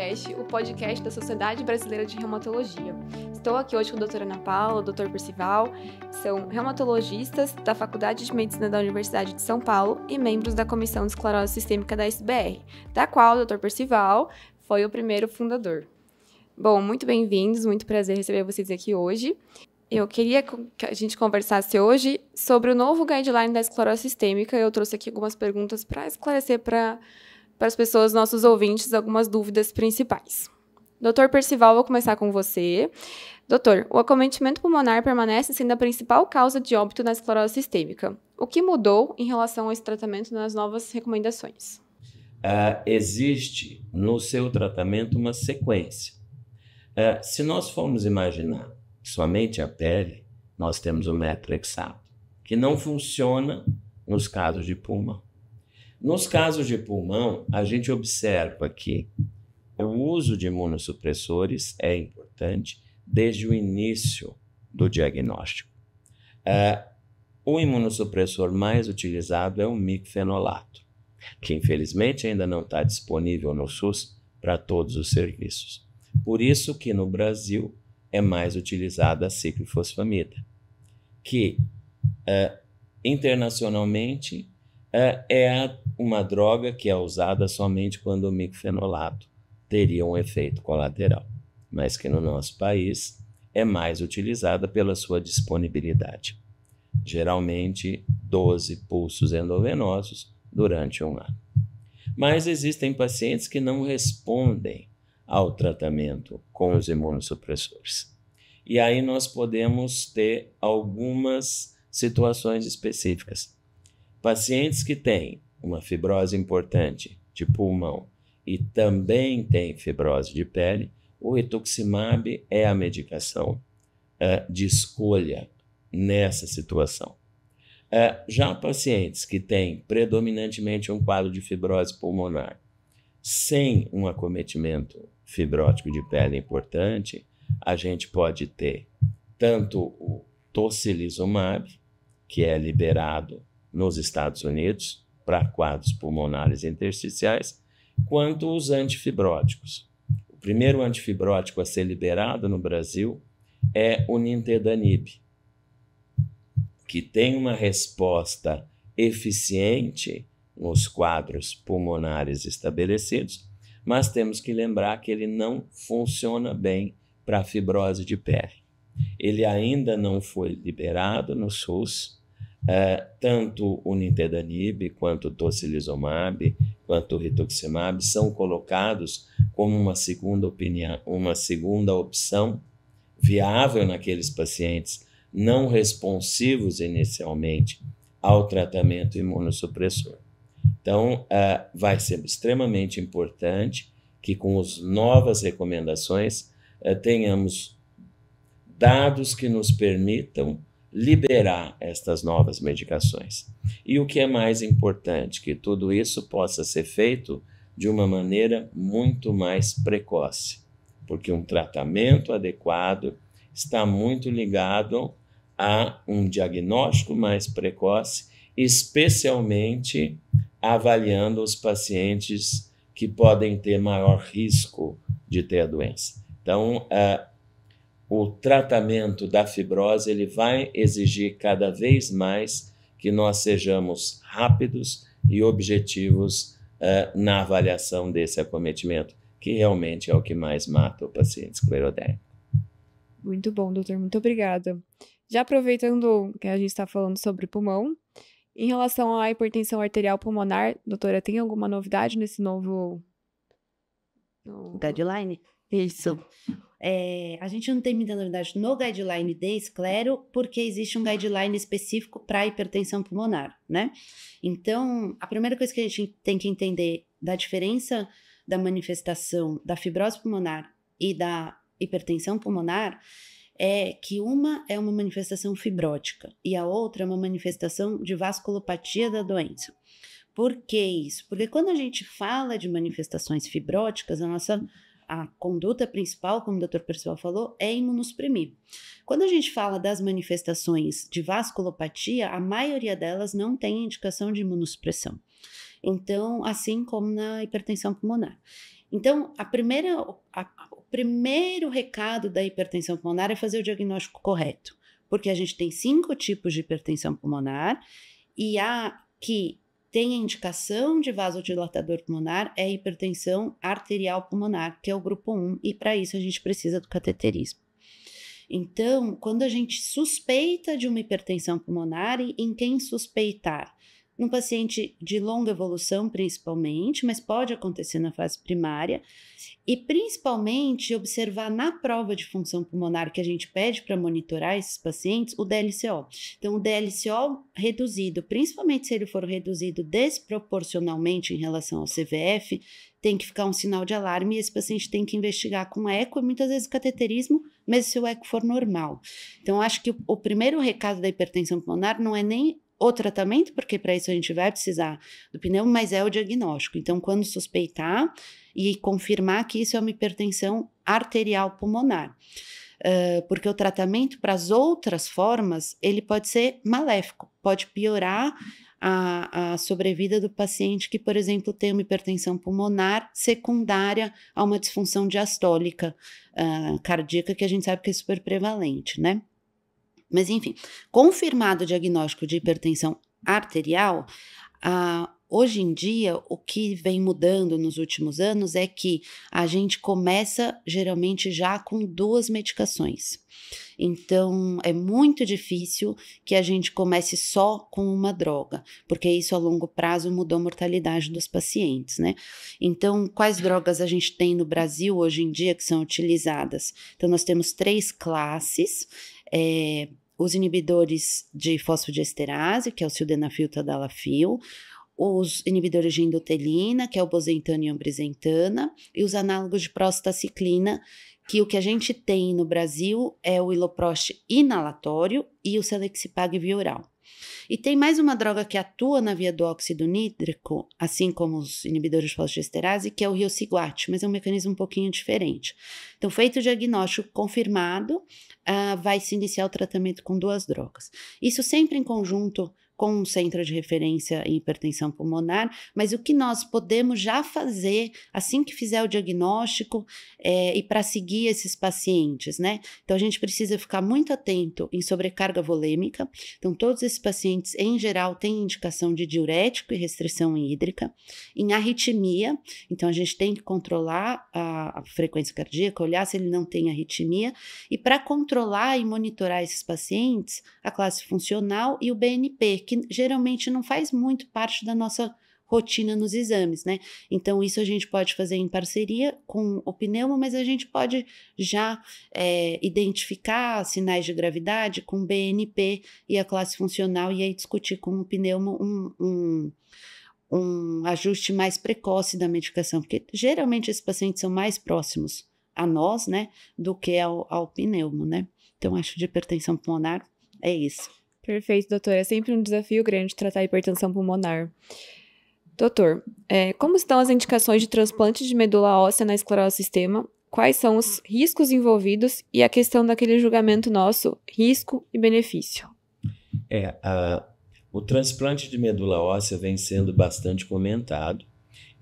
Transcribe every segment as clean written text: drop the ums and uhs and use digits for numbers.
Reumatocast, o podcast da Sociedade Brasileira de Reumatologia. Estou aqui hoje com a doutora Ana Paula, o doutor Percival, são reumatologistas da Faculdade de Medicina da Universidade de São Paulo e membros da Comissão de Esclerose Sistêmica da SBR, da qual o doutor Percival foi o primeiro fundador. Bom, muito bem-vindos, muito prazer receber vocês aqui hoje. Eu queria que a gente conversasse hoje sobre o novo guideline da esclerose sistêmica. Eu trouxe aqui algumas perguntas para esclarecer para as pessoas, nossos ouvintes, algumas dúvidas principais. Doutor Percival, vou começar com você. Doutor, o acometimento pulmonar permanece sendo a principal causa de óbito na esclerose sistêmica. O que mudou em relação a esse tratamento nas novas recomendações? Existe no seu tratamento uma sequência. Se nós formos imaginar somente a pele, nós temos o metrexato, que não funciona nos casos de pulmão. Nos casos de pulmão, a gente observa que o uso de imunossupressores é importante desde o início do diagnóstico. O imunossupressor mais utilizado é o micfenolato, que infelizmente ainda não está disponível no SUS para todos os serviços. Por isso que no Brasil é mais utilizada a ciclofosfamida, que internacionalmente é uma droga que é usada somente quando o micfenolato teria um efeito colateral, mas que no nosso país é mais utilizada pela sua disponibilidade. Geralmente 12 pulsos endovenosos durante um ano. Mas existem pacientes que não respondem ao tratamento com os imunossupressores. E aí nós podemos ter algumas situações específicas. Pacientes que têm uma fibrose importante de pulmão e também têm fibrose de pele, o rituximab é a medicação de escolha nessa situação. Já pacientes que têm predominantemente um quadro de fibrose pulmonar sem um acometimento fibrótico de pele importante, a gente pode ter tanto o tocilizumab, que é liberado nos Estados Unidos para quadros pulmonares intersticiais, quanto os antifibróticos. O primeiro antifibrótico a ser liberado no Brasil é o nintedanib, que tem uma resposta eficiente nos quadros pulmonares estabelecidos, mas temos que lembrar que ele não funciona bem para a fibrose de pele. Ele ainda não foi liberado no SUS, tanto o nintedanib, quanto o tocilizumab, quanto o rituximab são colocados como uma segunda opção viável naqueles pacientes não responsivos inicialmente ao tratamento imunossupressor. Então, vai ser extremamente importante que com as novas recomendações tenhamos dados que nos permitam liberar estas novas medicações. E o que é mais importante, que tudo isso possa ser feito de uma maneira muito mais precoce, porque um tratamento adequado está muito ligado a um diagnóstico mais precoce, especialmente avaliando os pacientes que podem ter maior risco de ter a doença. Então, o tratamento da fibrose ele vai exigir cada vez mais que nós sejamos rápidos e objetivos na avaliação desse acometimento, que realmente é o que mais mata o paciente esclerodérmico. Muito bom, doutor. Muito obrigada. Já aproveitando que a gente está falando sobre pulmão, em relação à hipertensão arterial pulmonar, doutora, tem alguma novidade nesse novo guideline? Isso. A gente não tem muita novidade no guideline de esclero, porque existe um guideline específico para hipertensão pulmonar, né? Então, a primeira coisa que a gente tem que entender da diferença da manifestação da fibrose pulmonar e da hipertensão pulmonar é que uma é uma manifestação fibrótica e a outra é uma manifestação de vasculopatia da doença. Por que isso? Porque quando a gente fala de manifestações fibróticas, a conduta principal, como o Dr. Percival falou, é imunossuprimir. Quando a gente fala das manifestações de vasculopatia, a maioria delas não tem indicação de imunossupressão. Então, assim como na hipertensão pulmonar. Então, o primeiro recado da hipertensão pulmonar é fazer o diagnóstico correto, porque a gente tem 5 tipos de hipertensão pulmonar e a que tem a indicação de vasodilatador pulmonar é a hipertensão arterial pulmonar, que é o grupo 1, e para isso a gente precisa do cateterismo. Então, quando a gente suspeita de uma hipertensão pulmonar, e em quem suspeitar? Num paciente de longa evolução, principalmente, mas pode acontecer na fase primária, e principalmente observar na prova de função pulmonar que a gente pede para monitorar esses pacientes, o DLCO. Então, o DLCO reduzido, principalmente se ele for reduzido desproporcionalmente em relação ao CVF, tem que ficar um sinal de alarme e esse paciente tem que investigar com eco e muitas vezes cateterismo, mesmo se o eco for normal. Então, acho que o primeiro recado da hipertensão pulmonar não é nem o tratamento, porque para isso a gente vai precisar do pneumo, mas é o diagnóstico. Então, quando suspeitar e confirmar que isso é uma hipertensão arterial pulmonar. Porque o tratamento para as outras formas, ele pode ser maléfico, pode piorar a sobrevida do paciente que, por exemplo, tem uma hipertensão pulmonar secundária a uma disfunção diastólica cardíaca, que a gente sabe que é super prevalente, né? Mas, enfim, confirmado o diagnóstico de hipertensão arterial, hoje em dia, o que vem mudando nos últimos anos é que a gente começa, geralmente, já com 2 medicações. Então, é muito difícil que a gente comece só com uma droga, porque isso a longo prazo mudou a mortalidade dos pacientes, né? Então, quais drogas a gente tem no Brasil hoje em dia que são utilizadas? Então, nós temos 3 classes, os inibidores de fosfodiesterase, que é o sildenafil e tadalafil, os inibidores de endotelina, que é o bozentana e ambrisentina, e os análogos de prostaciclina, que o que a gente tem no Brasil é o iloprost inalatório e o selexipag via oral. E tem mais uma droga que atua na via do óxido nítrico, assim como os inibidores de fosfodiesterase, que é o riociguat, mas é um mecanismo um pouquinho diferente. Então, feito o diagnóstico confirmado, vai se iniciar o tratamento com 2 drogas. Isso sempre em conjunto com um centro de referência em hipertensão pulmonar, mas o que nós podemos já fazer assim que fizer o diagnóstico e para seguir esses pacientes, né? Então, a gente precisa ficar muito atento em sobrecarga volêmica. Então, todos esses pacientes, em geral, têm indicação de diurético e restrição hídrica. Em arritmia, então, a gente tem que controlar a frequência cardíaca, olhar se ele não tem arritmia, e para controlar e monitorar esses pacientes, a classe funcional e o BNP, que geralmente não faz muito parte da nossa rotina nos exames, né? Então, isso a gente pode fazer em parceria com o pneumo, mas a gente pode já identificar sinais de gravidade com o BNP e a classe funcional e aí discutir com o pneumo um ajuste mais precoce da medicação, porque geralmente esses pacientes são mais próximos a nós, né, do que ao pneumo, né? Então, acho que de hipertensão pulmonar é isso. Perfeito, doutor. É sempre um desafio grande tratar a hipertensão pulmonar. Doutor, como estão as indicações de transplante de medula óssea na esclerose sistema? Quais são os riscos envolvidos e a questão daquele julgamento nosso, risco e benefício? O transplante de medula óssea vem sendo bastante comentado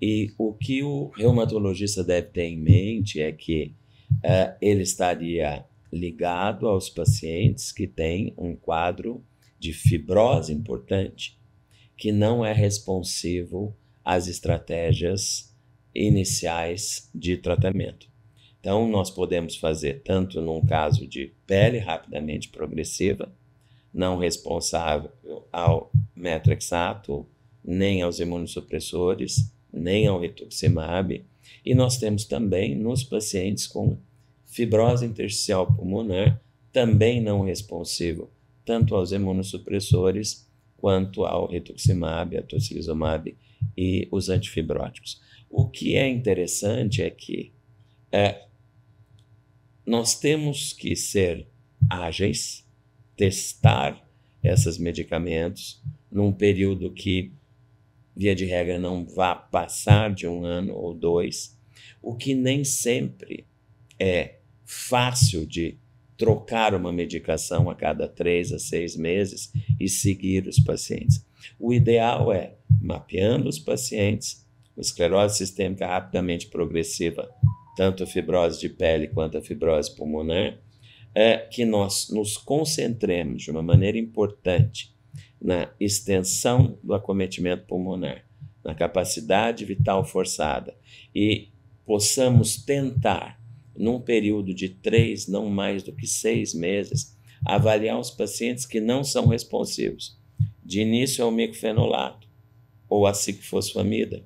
e o que o reumatologista deve ter em mente é que ele estaria ligado aos pacientes que têm um quadro de fibrose importante, que não é responsivo às estratégias iniciais de tratamento. Então, nós podemos fazer tanto num caso de pele rapidamente progressiva, não responsável ao metrexato, nem aos imunossupressores, nem ao rituximab, e nós temos também nos pacientes com fibrose intersticial pulmonar, também não responsivo tanto aos imunossupressores quanto ao rituximab, a tocilizumab e os antifibróticos. O que é interessante é que nós temos que ser ágeis, testar esses medicamentos num período que, via de regra, não vá passar de 1 ano ou 2, o que nem sempre é fácil de trocar uma medicação a cada 3 a 6 meses e seguir os pacientes. O ideal é, mapeando os pacientes, esclerose sistêmica rapidamente progressiva, tanto a fibrose de pele quanto a fibrose pulmonar, que nós nos concentremos de uma maneira importante na extensão do acometimento pulmonar, na capacidade vital forçada, e possamos tentar, num período de 3, não mais do que 6 meses, avaliar os pacientes que não são responsivos, de início ao micofenolato ou a ciclofosfamida,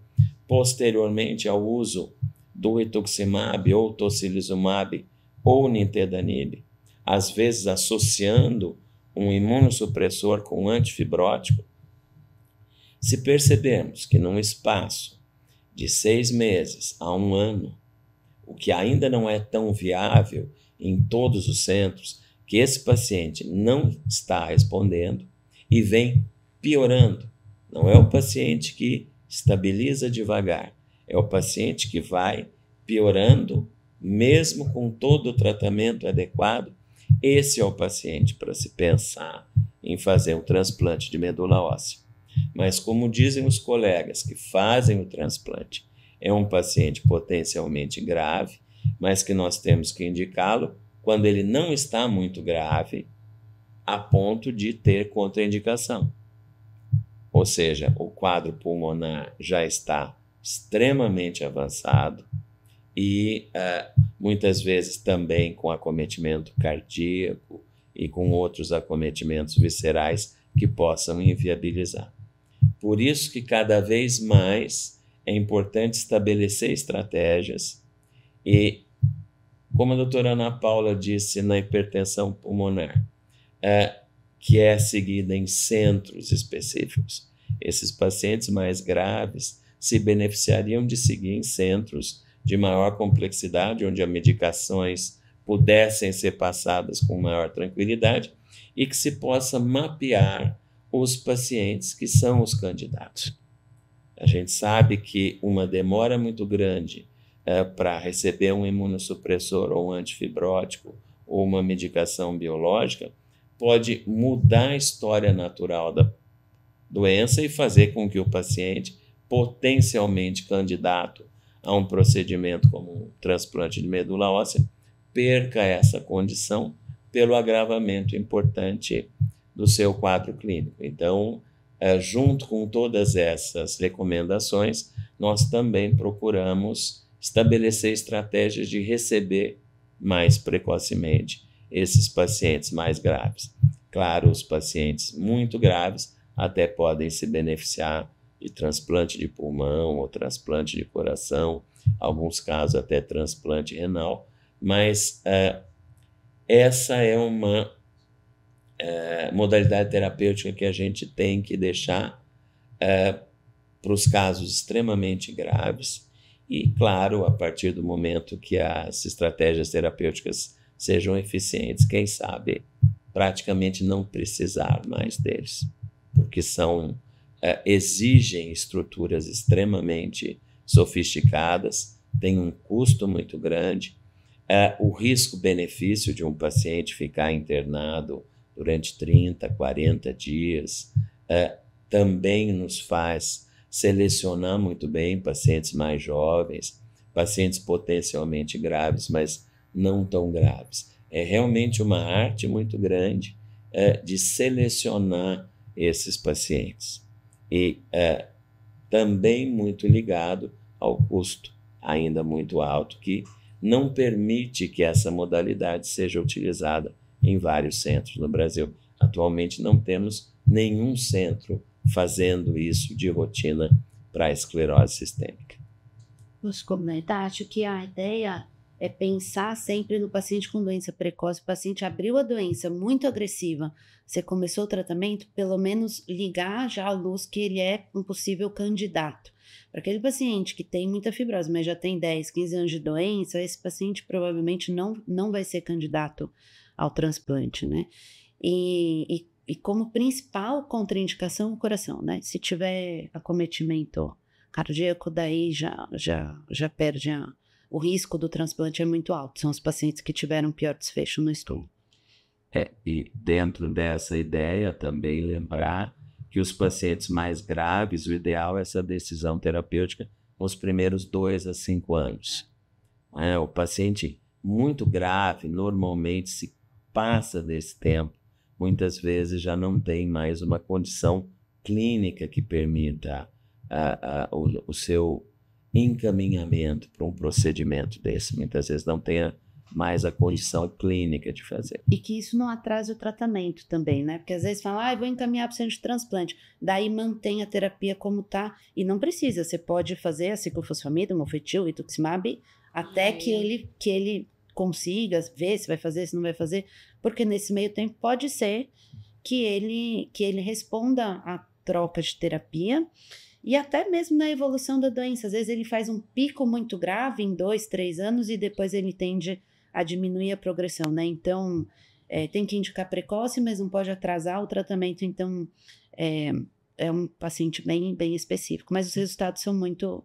posteriormente ao uso do rituximab ou tocilizumab ou nintedanib, às vezes associando um imunossupressor com um antifibrótico. Se percebermos que num espaço de 6 meses a 1 ano, o que ainda não é tão viável em todos os centros, que esse paciente não está respondendo e vem piorando. Não é o paciente que estabiliza devagar, é o paciente que vai piorando, mesmo com todo o tratamento adequado. Esse é o paciente para se pensar em fazer um transplante de medula óssea. Mas, como dizem os colegas que fazem o transplante, é um paciente potencialmente grave, mas que nós temos que indicá-lo quando ele não está muito grave, a ponto de ter contraindicação. Ou seja, o quadro pulmonar já está extremamente avançado e muitas vezes também com acometimento cardíaco e com outros acometimentos viscerais que possam inviabilizar. Por isso que cada vez mais é importante estabelecer estratégias e, como a doutora Ana Paula disse na hipertensão pulmonar, que é seguida em centros específicos, esses pacientes mais graves se beneficiariam de seguir em centros de maior complexidade, onde as medicações pudessem ser passadas com maior tranquilidade e que se possa mapear os pacientes que são os candidatos. A gente sabe que uma demora muito grande para receber um imunossupressor ou um antifibrótico ou uma medicação biológica pode mudar a história natural da doença e fazer com que o paciente, potencialmente candidato a um procedimento como um transplante de medula óssea, perca essa condição pelo agravamento importante do seu quadro clínico. Então, junto com todas essas recomendações, nós também procuramos estabelecer estratégias de receber mais precocemente esses pacientes mais graves. Claro, os pacientes muito graves até podem se beneficiar de transplante de pulmão ou transplante de coração, alguns casos até transplante renal, mas essa é uma modalidade terapêutica que a gente tem que deixar para os casos extremamente graves e, claro, a partir do momento que as estratégias terapêuticas sejam eficientes, quem sabe praticamente não precisar mais deles, porque exigem estruturas extremamente sofisticadas, têm um custo muito grande, o risco-benefício de um paciente ficar internado durante 30, 40 dias também nos faz selecionar muito bem pacientes mais jovens, pacientes potencialmente graves, mas não tão graves. É realmente uma arte muito grande de selecionar esses pacientes. E também muito ligado ao custo ainda muito alto, que não permite que essa modalidade seja utilizada em vários centros no Brasil. Atualmente não temos nenhum centro fazendo isso de rotina para a esclerose sistêmica. Posso comentar? Acho que a ideia é pensar sempre no paciente com doença precoce. O paciente abriu a doença muito agressiva, você começou o tratamento, pelo menos ligar já a luz que ele é um possível candidato. Para aquele paciente que tem muita fibrose, mas já tem 10, 15 anos de doença, esse paciente provavelmente não vai ser candidato ao transplante, né? E como principal contraindicação, o coração, né? Se tiver acometimento cardíaco, daí já perde o risco do transplante é muito alto. São os pacientes que tiveram pior desfecho no estudo. E dentro dessa ideia também lembrar que os pacientes mais graves, o ideal é essa decisão terapêutica nos primeiros 2 a 5 anos. O paciente muito grave, normalmente se passa desse tempo, muitas vezes já não tem mais uma condição clínica que permita o seu encaminhamento para um procedimento desse. Muitas vezes não tem mais a condição clínica de fazer. E que isso não atrase o tratamento também, né? Porque às vezes falam, vou encaminhar para o centro de transplante. Daí mantém a terapia como está. E não precisa, você pode fazer a ciclofosfamida, mofetil, rituximab, até que ele consiga ver se vai fazer, se não vai fazer. Porque nesse meio tempo pode ser que ele responda à troca de terapia e até mesmo na evolução da doença. Às vezes ele faz um pico muito grave em 2, 3 anos e depois ele tende a diminuir a progressão, né? Então, tem que indicar precoce, mas não pode atrasar o tratamento. Então, é um paciente bem, bem específico. Mas os resultados são muito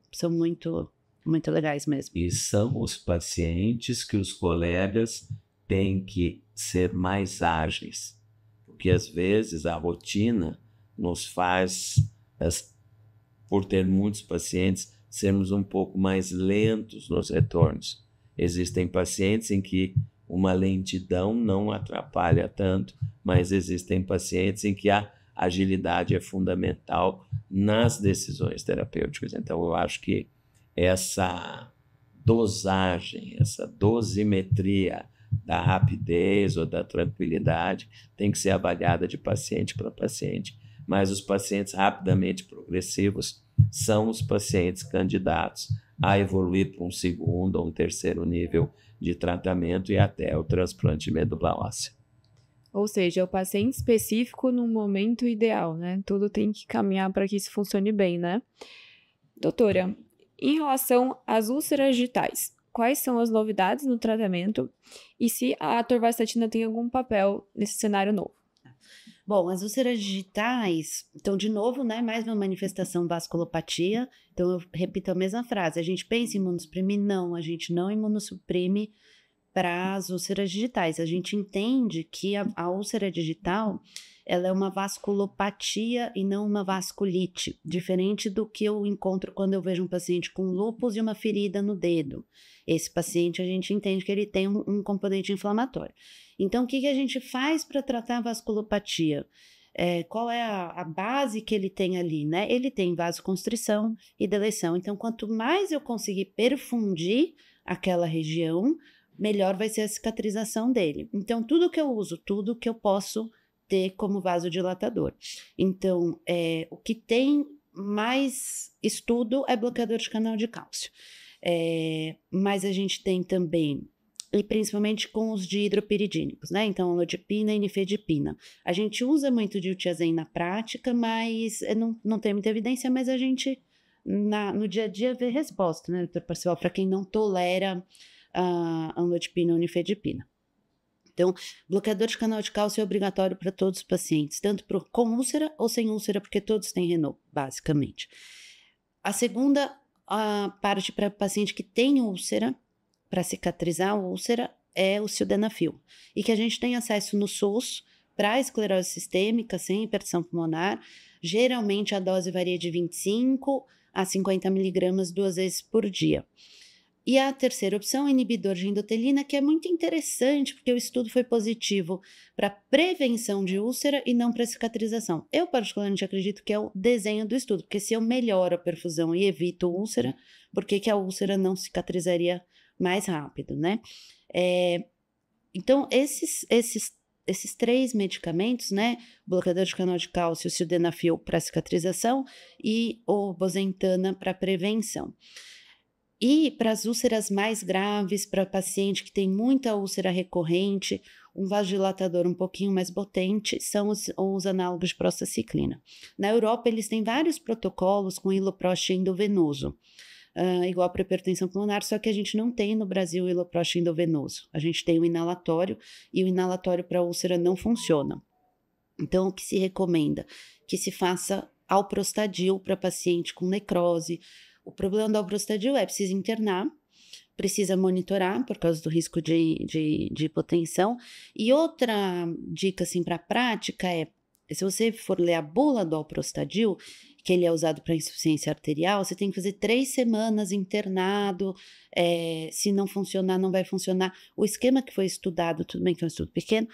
legais mesmo. E são os pacientes que os colegas têm que ser mais ágeis. Porque, às vezes, a rotina nos faz, por ter muitos pacientes, sermos um pouco mais lentos nos retornos. Existem pacientes em que uma lentidão não atrapalha tanto, mas existem pacientes em que a agilidade é fundamental nas decisões terapêuticas. Então, eu acho que essa dosagem, essa dosimetria da rapidez ou da tranquilidade tem que ser avaliada de paciente para paciente. Mas os pacientes rapidamente progressivos são os pacientes candidatos a evoluir para um segundo ou um terceiro nível de tratamento e até o transplante de medula óssea. Ou seja, o paciente específico no momento ideal, né? Tudo tem que caminhar para que isso funcione bem, né? Doutora, em relação às úlceras digitais, quais são as novidades no tratamento e se a atorvastatina tem algum papel nesse cenário novo? Bom, as úlceras digitais, então, de novo, né, mais uma manifestação vasculopatia. Então, eu repito a mesma frase. A gente pensa em imunossuprimir? Não, a gente não imunossuprime para as úlceras digitais. A gente entende que a úlcera digital, ela é uma vasculopatia e não uma vasculite, diferente do que eu encontro quando eu vejo um paciente com lúpus e uma ferida no dedo. Esse paciente, a gente entende que ele tem um componente inflamatório. Então, o que a gente faz para tratar a vasculopatia? Qual é a base que ele tem ali, né? Ele tem vasoconstrição e deleção. Então, quanto mais eu conseguir perfundir aquela região, melhor vai ser a cicatrização dele. Então, tudo que eu uso, tudo que eu posso ter como vasodilatador. Então, o que tem mais estudo é bloqueador de canal de cálcio. Mas a gente tem também, e principalmente com os de hidropiridínicos, né? Então, olodipina e nifedipina. A gente usa muito diltiazem na prática, mas não tem muita evidência, mas a gente, no dia a dia, vê resposta, né, doutor Parcival, para quem não tolera a olodipina ou nifedipina. Então, bloqueador de canal de cálcio é obrigatório para todos os pacientes, tanto com úlcera ou sem úlcera, porque todos têm Renault, basicamente. A segunda parte para paciente que tem úlcera, para cicatrizar a úlcera, é o sildenafil. E que a gente tem acesso no SUS para esclerose sistêmica, sem hipertensão pulmonar. Geralmente a dose varia de 25 a 50 miligramas 2 vezes por dia. E a terceira opção é inibidor de endotelina, que é muito interessante, porque o estudo foi positivo para prevenção de úlcera e não para cicatrização. Eu, particularmente, acredito que é o desenho do estudo, porque se eu melhoro a perfusão e evito úlcera, por que a úlcera não cicatrizaria mais rápido, né? Então, esses 3 medicamentos, né? Bloqueador de canal de cálcio, o sildenafil para cicatrização e o bosentana para prevenção. E para as úlceras mais graves, para paciente que tem muita úlcera recorrente, um vasodilatador um pouquinho mais potente são os análogos de prostacyclina. Na Europa, eles têm vários protocolos com iloprost endovenoso, igual para hipertensão pulmonar, só que a gente não tem no Brasil o iloprost endovenoso. A gente tem o inalatório e o inalatório para úlcera não funciona. Então, o que se recomenda? Que se faça alprostadil para paciente com necrose. O problema do alprostadil precisa internar, precisa monitorar por causa do risco de hipotensão. E outra dica assim, para a prática se você for ler a bula do alprostadil, que ele é usado para insuficiência arterial, você tem que fazer 3 semanas internado, se não funcionar, não vai funcionar. O esquema que foi estudado, tudo bem que é um estudo pequeno,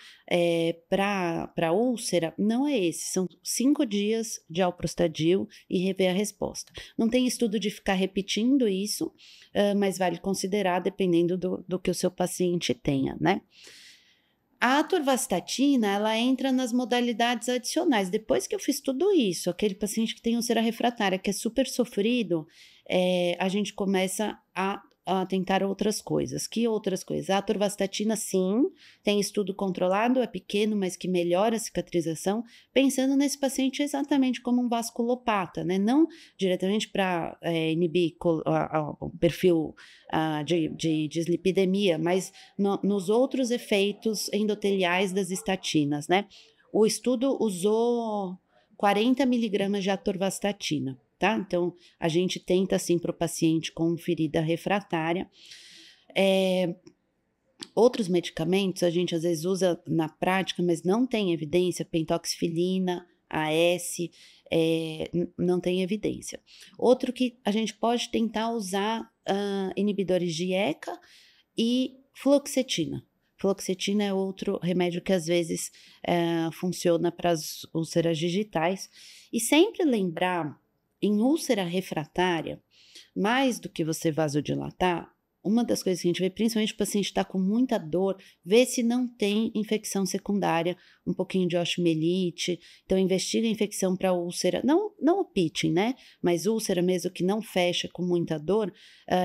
para úlcera, não é esse, são 5 dias de alprostadil e rever a resposta. Não tem estudo de ficar repetindo isso, mas vale considerar dependendo do que o seu paciente tenha, né? A atorvastatina, ela entra nas modalidades adicionais. Depois que eu fiz tudo isso, aquele paciente que tem úlcera refratária, que é super sofrido, a gente começa a tentar outras coisas. Que outras coisas? A atorvastatina, sim, tem estudo controlado, é pequeno, mas que melhora a cicatrização, pensando nesse paciente exatamente como um vasculopata, né? Não diretamente para inibir o perfil de dislipidemia, mas nos outros efeitos endoteliais das estatinas, né? O estudo usou 40 miligramas de atorvastatina. Tá? Então, a gente tenta, assim, para o paciente com ferida refratária. Outros medicamentos a gente às vezes usa na prática, mas não tem evidência, pentoxifilina, AS, não tem evidência. Outro que a gente pode tentar usar inibidores de ECA e fluoxetina. Fluoxetina é outro remédio que às vezes funciona para as úlceras digitais. E sempre lembrar, em úlcera refratária, mais do que você vasodilatar, uma das coisas que a gente vê, principalmente o paciente está com muita dor, vê se não tem infecção secundária, um pouquinho de osteomielite. Então, investiga a infecção para úlcera, não o pitching, né? Mas úlcera mesmo que não fecha com muita dor,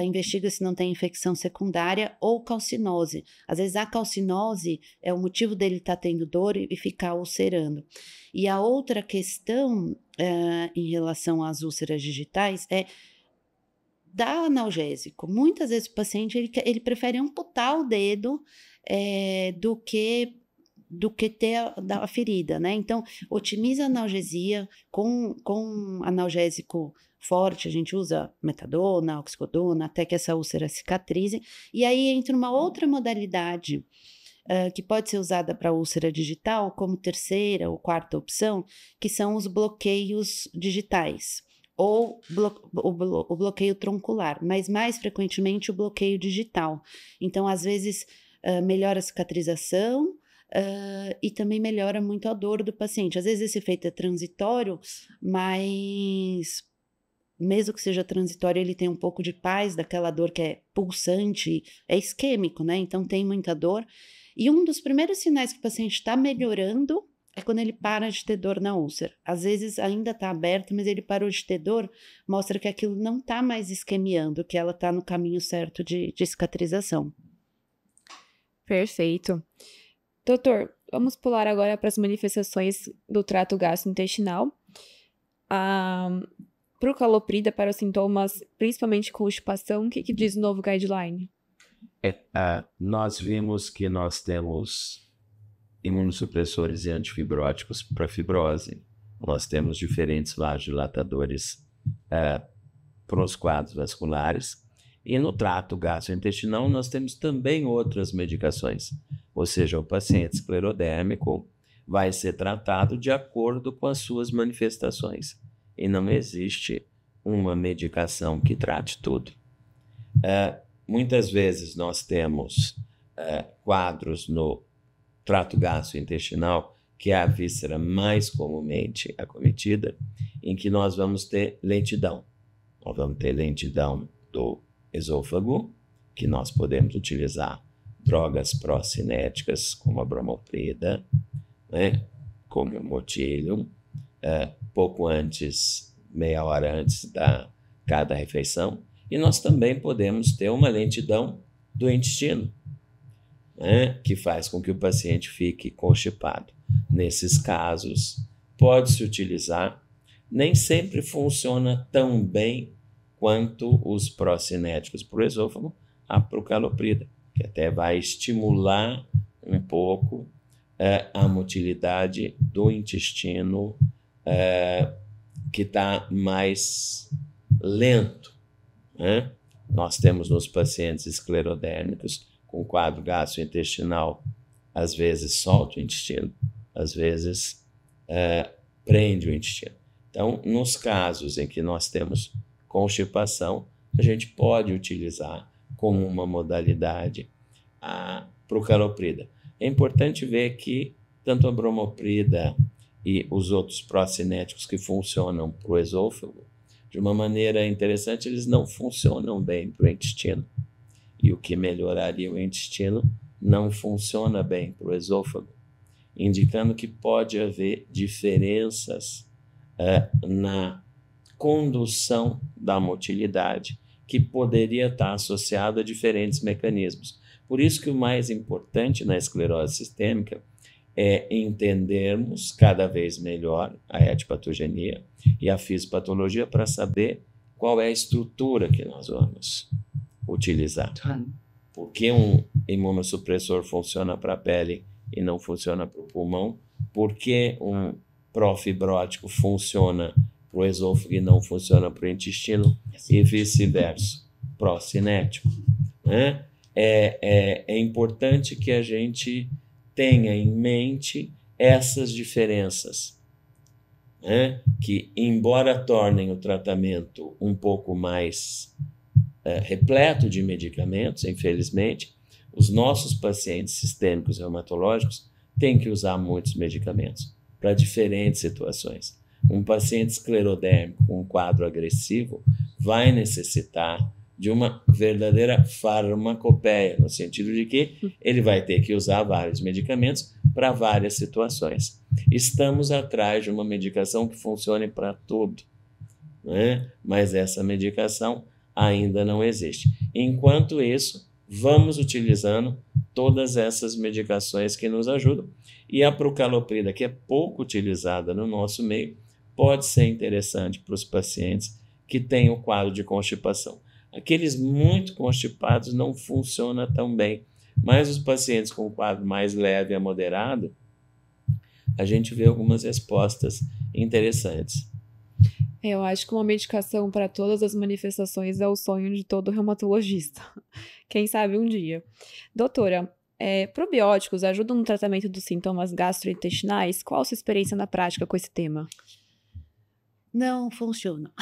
investiga se não tem infecção secundária ou calcinose. Às vezes a calcinose é o motivo dele estar tendo dor e ficar ulcerando. E a outra questão em relação às úlceras digitais é dar analgésico. Muitas vezes o paciente ele prefere amputar o dedo do que ter a ferida, né? Então, otimiza a analgesia com analgésico forte, a gente usa metadona, oxicodona, até que essa úlcera cicatrize. E aí entra uma outra modalidade que pode ser usada para úlcera digital como terceira ou quarta opção, que são os bloqueios digitais ou o bloqueio troncular, mas mais frequentemente o bloqueio digital. Então, às vezes, melhora a cicatrização e também melhora muito a dor do paciente. Às vezes esse efeito é transitório, mas mesmo que seja transitório, ele tem um pouco de paz daquela dor que é pulsante, é isquêmico, né? Então tem muita dor. E um dos primeiros sinais que o paciente está melhorando é quando ele para de ter dor na úlcera. Às vezes ainda está aberto, mas ele parou de ter dor, mostra que aquilo não está mais isquemiando, que ela está no caminho certo de cicatrização. Perfeito. Doutor, vamos pular agora para as manifestações do trato gastrointestinal. Para o caloprida, para os sintomas, principalmente constipação, o que diz o novo guideline? Nós vimos que nós temos imunossupressores e antifibróticos para fibrose. Nós temos diferentes vasodilatadores para os quadros vasculares. E no trato gastrointestinal nós temos também outras medicações. Ou seja, o paciente esclerodérmico vai ser tratado de acordo com as suas manifestações. E não existe uma medicação que trate tudo. Muitas vezes nós temos quadros no trato gastrointestinal, que é a víscera mais comumente acometida, em que nós vamos ter lentidão. Nós vamos ter lentidão do esôfago, que nós podemos utilizar drogas pró-cinéticas, como a bromoprida, né, como o motílio, pouco antes, meia hora antes da cada refeição. E nós também podemos ter uma lentidão do intestino, né, que faz com que o paciente fique constipado. Nesses casos, pode-se utilizar, nem sempre funciona tão bem quanto os pró-cinéticos para o esôfago, a procaloprida, que até vai estimular um pouco a motilidade do intestino que está mais lento, né? Nós temos nos pacientes esclerodérmicos com quadro gastrointestinal, às vezes solta o intestino, às vezes prende o intestino. Então, nos casos em que nós temos constipação, a gente pode utilizar como uma modalidade a procaloprida. É importante ver que tanto a bromoprida e os outros procinéticos que funcionam para o esôfago, de uma maneira interessante, eles não funcionam bem para o intestino. E o que melhoraria o intestino não funciona bem para o esôfago, indicando que pode haver diferenças na condução da motilidade, que poderia estar associada a diferentes mecanismos. Por isso que o mais importante na esclerose sistêmica é entendermos cada vez melhor a etiopatogenia e a fisiopatologia para saber qual é a estrutura que nós vamos utilizar. Por que um imunossupressor funciona para a pele e não funciona para o pulmão? Por que um profibrótico funciona para o esôfago e não funciona para o intestino? E vice-versa, procinético, né? É importante que a gente tenha em mente essas diferenças, né? Que, embora tornem o tratamento um pouco mais repleto de medicamentos, infelizmente, os nossos pacientes sistêmicos reumatológicos têm que usar muitos medicamentos para diferentes situações. Um paciente esclerodérmico com um quadro agressivo vai necessitar de uma verdadeira farmacopeia, no sentido de que ele vai ter que usar vários medicamentos para várias situações. Estamos atrás de uma medicação que funcione para tudo, né? Mas essa medicação ainda não existe. Enquanto isso, vamos utilizando todas essas medicações que nos ajudam. E a procaloprida, que é pouco utilizada no nosso meio, pode ser interessante para os pacientes que têm o quadro de constipação. Aqueles muito constipados não funciona tão bem, mas os pacientes com quadro mais leve a moderado, a gente vê algumas respostas interessantes. Eu acho que uma medicação para todas as manifestações é o sonho de todo reumatologista. Quem sabe um dia. Doutora, probióticos ajudam no tratamento dos sintomas gastrointestinais? Qual a sua experiência na prática com esse tema? Não funciona.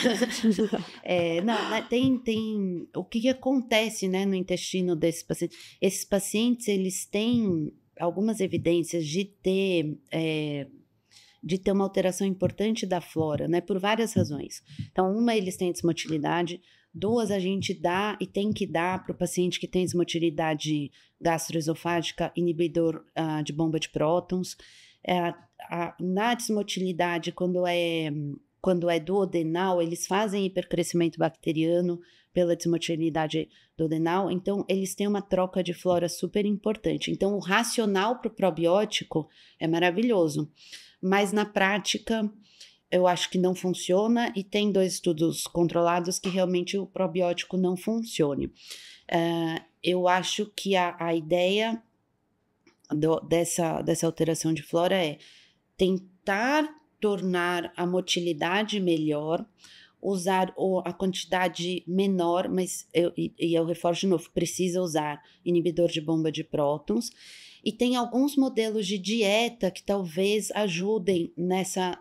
Tem o que acontece, né, no intestino desses pacientes. Esses pacientes, eles têm algumas evidências de ter uma alteração importante da flora, né, por várias razões. Então, uma, eles têm desmotilidade. Duas, a gente dá e tem que dar para o paciente que tem desmotilidade gastroesofágica inibidor de bomba de prótons. Na desmotilidade, quando é duodenal, eles fazem hipercrescimento bacteriano pela desmotilidade duodenal, então eles têm uma troca de flora super importante. Então o racional para o probiótico é maravilhoso, mas na prática eu acho que não funciona e tem 2 estudos controlados que realmente o probiótico não funcione. Eu acho que a ideia dessa alteração de flora é tentar tornar a motilidade melhor, usar a quantidade menor, mas eu reforço de novo, precisa usar inibidor de bomba de prótons, e tem alguns modelos de dieta que talvez ajudem nessa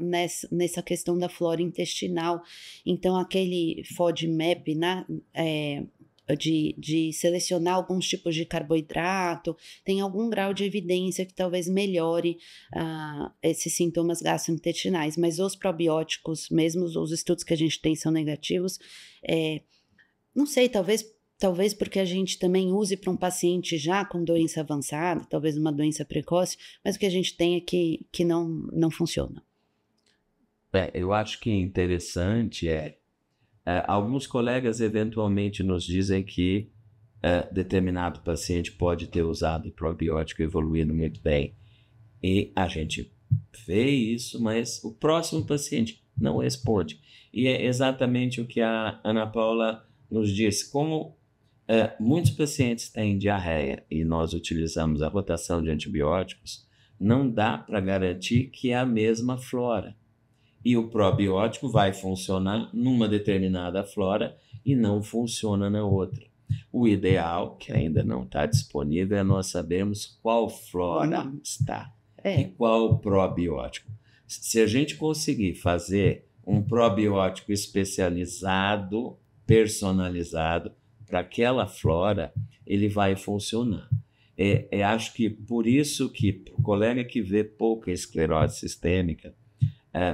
questão da flora intestinal. Então, aquele FODMAP, né, de selecionar alguns tipos de carboidrato, tem algum grau de evidência que talvez melhore esses sintomas gastrointestinais, mas os probióticos, mesmo os estudos que a gente tem são negativos, não sei, talvez porque a gente também use para um paciente já com doença avançada, talvez uma doença precoce, mas o que a gente tem é que não funciona. Eu acho que interessante alguns colegas eventualmente nos dizem que determinado paciente pode ter usado probiótico e evoluído muito bem. E a gente vê isso, mas o próximo paciente não responde. E é exatamente o que a Ana Paula nos disse. Como muitos pacientes têm diarreia e nós utilizamos a rotação de antibióticos, não dá para garantir que é a mesma flora. E o probiótico vai funcionar numa determinada flora e não funciona na outra. O ideal, que ainda não está disponível, é nós sabermos qual flora está e qual probiótico. Se a gente conseguir fazer um probiótico especializado, personalizado para aquela flora, ele vai funcionar. Acho que por isso que o colega que vê pouca esclerose sistêmica,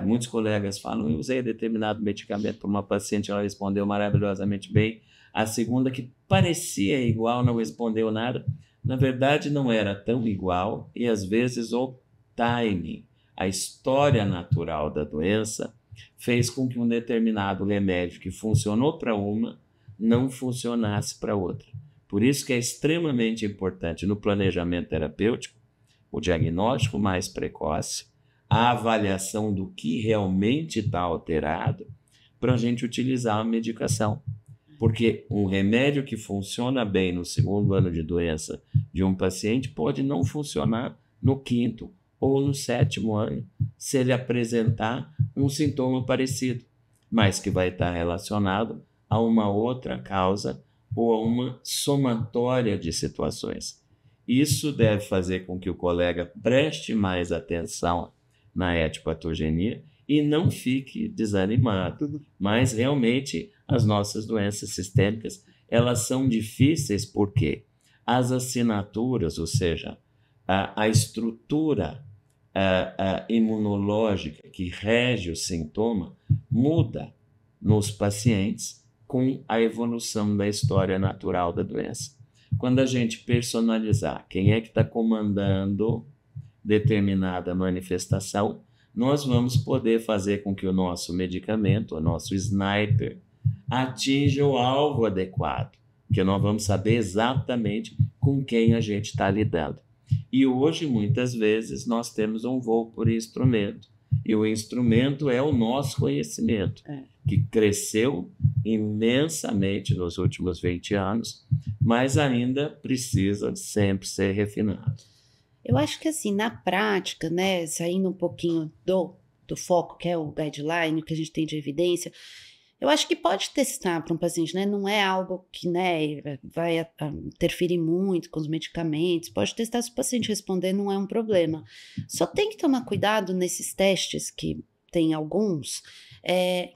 muitos colegas falam, eu usei determinado medicamento para uma paciente, ela respondeu maravilhosamente bem, a segunda que parecia igual, não respondeu nada, na verdade não era tão igual, e às vezes o timing, a história natural da doença, fez com que um determinado remédio que funcionou para uma, não funcionasse para outra. Por isso que é extremamente importante no planejamento terapêutico o diagnóstico mais precoce, a avaliação do que realmente está alterado para a gente utilizar a medicação. Porque um remédio que funciona bem no 2º ano de doença de um paciente pode não funcionar no 5º ou no 7º ano, se ele apresentar um sintoma parecido, mas que vai estar relacionado a uma outra causa ou a uma somatória de situações. Isso deve fazer com que o colega preste mais atenção na etiopatogenia e não fique desanimado. Mas realmente as nossas doenças sistêmicas, elas são difíceis porque as assinaturas, ou seja, a estrutura imunológica que rege o sintoma muda nos pacientes com a evolução da história natural da doença. Quando a gente personalizar quem é que está comandando determinada manifestação, nós vamos poder fazer com que o nosso medicamento, o nosso sniper, atinja o alvo adequado, porque nós vamos saber exatamente com quem a gente está lidando. E hoje, muitas vezes, nós temos um voo por instrumento, e o instrumento é o nosso conhecimento, que cresceu imensamente nos últimos 20 anos, mas ainda precisa sempre ser refinado. Eu acho que assim, na prática, né, saindo um pouquinho do foco, que é o guideline, que a gente tem de evidência, eu acho que pode testar para um paciente, né? Não é algo que, né, vai interferir muito com os medicamentos. Pode testar, se o paciente responder, não é um problema. Só tem que tomar cuidado nesses testes, que tem alguns,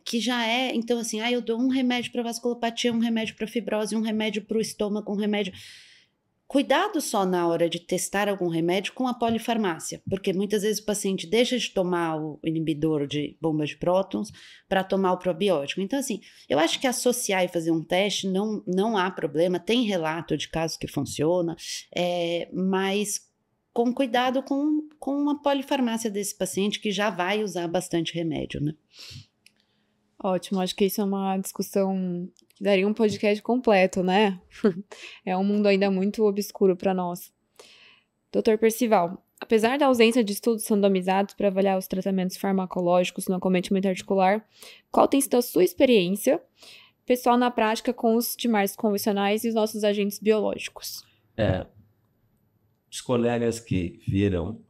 que já é, então assim, eu dou um remédio para vasculopatia, um remédio para fibrose, um remédio para o estômago, um remédio... Cuidado só na hora de testar algum remédio com a polifarmácia, porque muitas vezes o paciente deixa de tomar o inibidor de bomba de prótons para tomar o probiótico. Então, assim, eu acho que associar e fazer um teste não há problema, tem relato de casos que funciona, mas com cuidado com a polifarmácia desse paciente que já vai usar bastante remédio, né? Ótimo, acho que isso é uma discussão que daria um podcast completo, né? É um mundo ainda muito obscuro para nós. Dr. Percival, apesar da ausência de estudos randomizados para avaliar os tratamentos farmacológicos no acometimento articular, qual tem sido a sua experiência pessoal na prática com os DMARDs convencionais e os nossos agentes biológicos? Os colegas que viram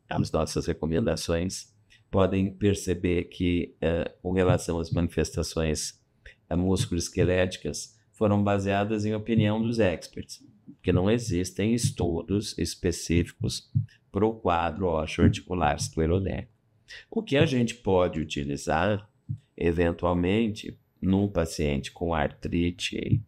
as nossas recomendações podem perceber que, com relação às manifestações musculoesqueléticas, foram baseadas em opinião dos experts, porque não existem estudos específicos para o quadro ósseo-articular esclerodermo. O que a gente pode utilizar, eventualmente, num paciente com artrite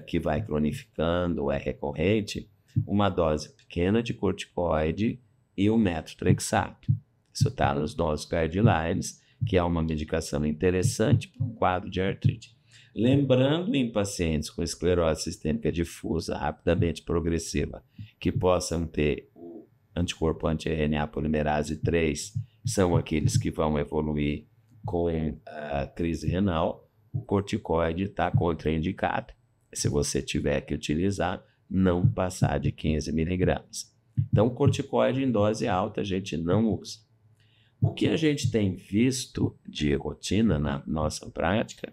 que vai cronificando ou é recorrente, uma dose pequena de corticoide e o metotrexato. Isso está nos nossos guidelines, que é uma medicação interessante para um quadro de artrite. Lembrando, em pacientes com esclerose sistêmica difusa, rapidamente progressiva, que possam ter o anticorpo anti-RNA polimerase 3, são aqueles que vão evoluir com a crise renal, o corticoide está contraindicado. Se você tiver que utilizar, não passar de 15 miligramas. Então, o corticoide em dose alta a gente não usa. O que a gente tem visto de rotina na nossa prática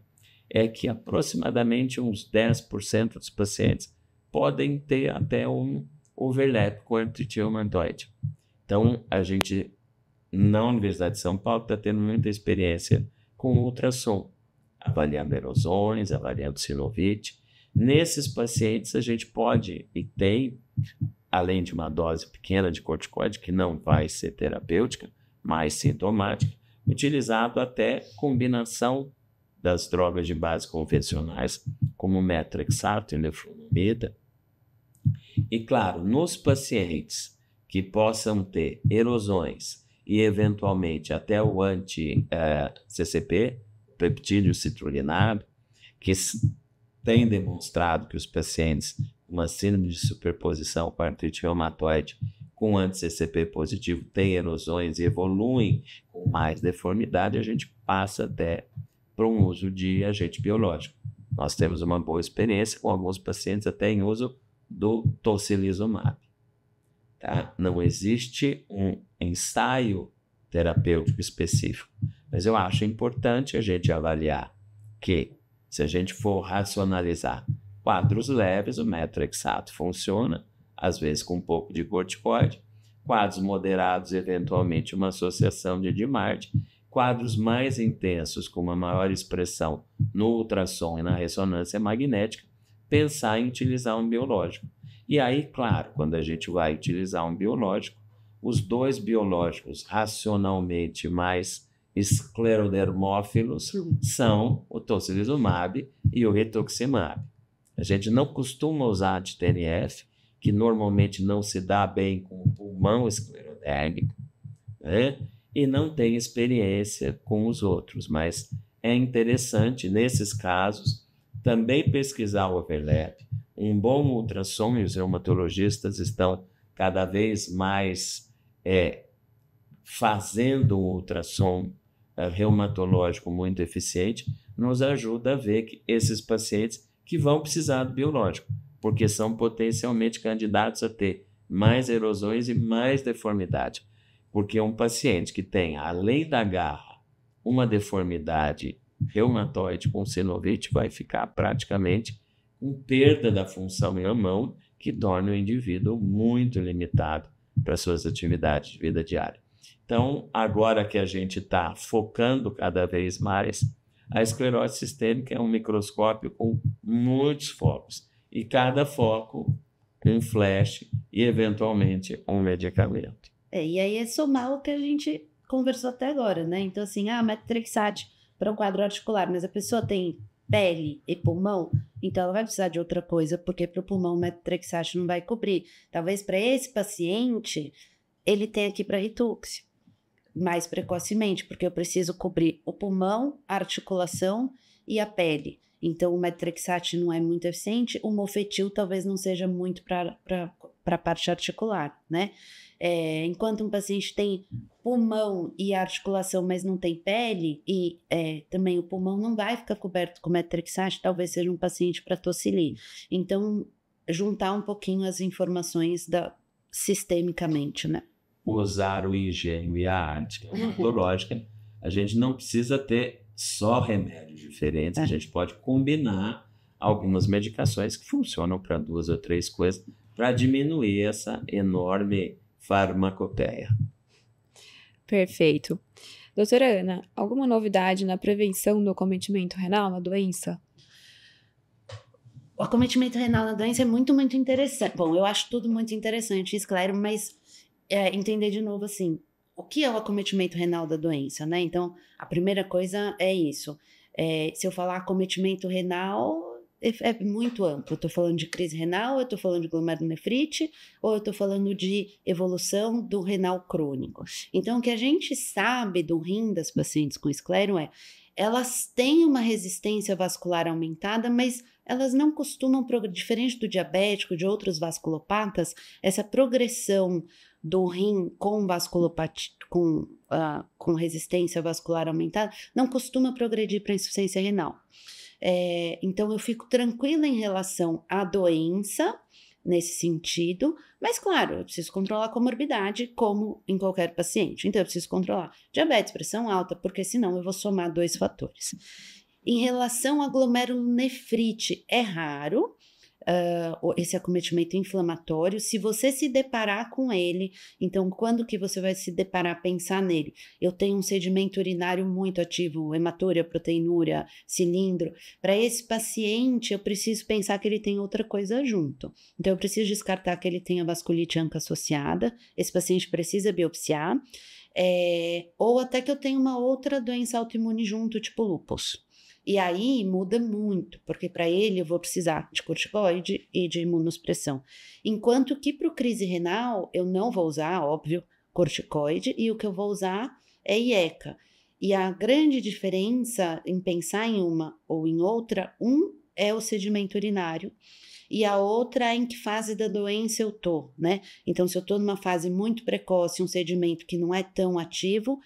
é que aproximadamente uns 10% dos pacientes podem ter até um overlap com artrite reumatoide. Então, a gente, na Universidade de São Paulo, está tendo muita experiência com ultrassom, avaliando erosões, avaliando sinovite. Nesses pacientes, a gente pode e tem, além de uma dose pequena de corticoide, que não vai ser terapêutica, mais sintomática, utilizado até combinação das drogas de base convencionais, como metrexato e leflunomida. E, claro, nos pacientes que possam ter erosões e, eventualmente, até o anti-CCP, peptídeo citrullinado, que tem demonstrado que os pacientes com uma síndrome de superposição com artrite reumatoide com anti-CCP positivo têm erosões e evoluem com mais deformidade, a gente passa até para um uso de agente biológico. Nós temos uma boa experiência com alguns pacientes até em uso do tocilizumab. Tá? Não existe um ensaio terapêutico específico, mas eu acho importante a gente avaliar que, se a gente for racionalizar quadros leves, o metrexato funciona, às vezes com um pouco de corticoide, quadros moderados, eventualmente uma associação de DMARD, quadros mais intensos, com uma maior expressão no ultrassom e na ressonância magnética, pensar em utilizar um biológico. E aí, claro, quando a gente vai utilizar um biológico, os dois biológicos racionalmente mais esclerodermófilos são o tocilizumab e o rituximab. A gente não costuma usar de TNF, que normalmente não se dá bem com o pulmão esclerodérmico, né? E não tem experiência com os outros, mas é interessante, nesses casos, também pesquisar o overlap. Um bom ultrassom, e os reumatologistas estão cada vez mais fazendo um ultrassom reumatológico muito eficiente, nos ajuda a ver que esses pacientes que vão precisar do biológico, porque são potencialmente candidatos a ter mais erosões e mais deformidade. Porque um paciente que tem, além da garra, uma deformidade reumatoide com sinovite vai ficar praticamente com perda da função em a mão, que torna o indivíduo muito limitado para suas atividades de vida diária. Então, agora que a gente está focando cada vez mais, a esclerose sistêmica é um microscópio com muitos focos, e cada foco um flash e, eventualmente, um medicamento. E aí é somar o que a gente conversou até agora, né? Então, assim, metrexate para um quadro articular, mas a pessoa tem pele e pulmão, então ela vai precisar de outra coisa, porque para o pulmão o metrexate não vai cobrir. Talvez para esse paciente, ele tenha que ir para rituxi mais precocemente, porque eu preciso cobrir o pulmão, a articulação e a pele. Então, o metrexate não é muito eficiente, o mofetil talvez não seja muito para a parte articular, né? Enquanto um paciente tem pulmão e articulação, mas não tem pele, e também o pulmão não vai ficar coberto com metrexate, talvez seja um paciente para tocili. Então, juntar um pouquinho as informações sistemicamente, né? Usar o engenho e a arte reumatológica, a gente não precisa ter só remédios diferentes, a gente pode combinar algumas medicações que funcionam para 2 ou 3 coisas, para diminuir essa enorme farmacopeia. Perfeito. Doutora Ana, alguma novidade na prevenção do acometimento renal na doença? O acometimento renal na doença é muito, muito interessante. Bom, eu acho tudo muito interessante, esclero, mas entender de novo, assim, o que é o acometimento renal da doença, né? Então, a primeira coisa é isso. Se eu falar acometimento renal, é muito amplo. Eu estou falando de crise renal, eu estou falando de glomerulonefrite, ou eu estou falando de evolução do renal crônico. Então, o que a gente sabe do rim das pacientes com esclero elas têm uma resistência vascular aumentada, mas elas não costumam, diferente do diabético, de outros vasculopatas, essa progressão do rim com vasculopatia, com resistência vascular aumentada, não costuma progredir para insuficiência renal. Então, eu fico tranquila em relação à doença, nesse sentido, mas claro, eu preciso controlar a comorbidade, como em qualquer paciente. Então, eu preciso controlar diabetes, pressão alta, porque senão eu vou somar 2 fatores. Em relação à glomerulonefrite, é raro esse acometimento inflamatório. Se você se deparar com ele, então quando que você vai se deparar, pensar nele? Eu tenho um sedimento urinário muito ativo, hematúria, proteinúria, cilindro. Para esse paciente, eu preciso pensar que ele tem outra coisa junto. Então, eu preciso descartar que ele tenha vasculite ANCA associada. Esse paciente precisa biopsiar. ou até que eu tenho uma outra doença autoimune junto, tipo lúpus. E aí muda muito, porque para ele eu vou precisar de corticoide e de imunossupressão. Enquanto que para o crise renal eu não vou usar, óbvio, corticoide, e o que eu vou usar é IECA. E a grande diferença em pensar em uma ou em outra, é o sedimento urinário, e a outra é em que fase da doença eu tô, né? Então, se eu tô numa fase muito precoce, um sedimento que não é tão ativo,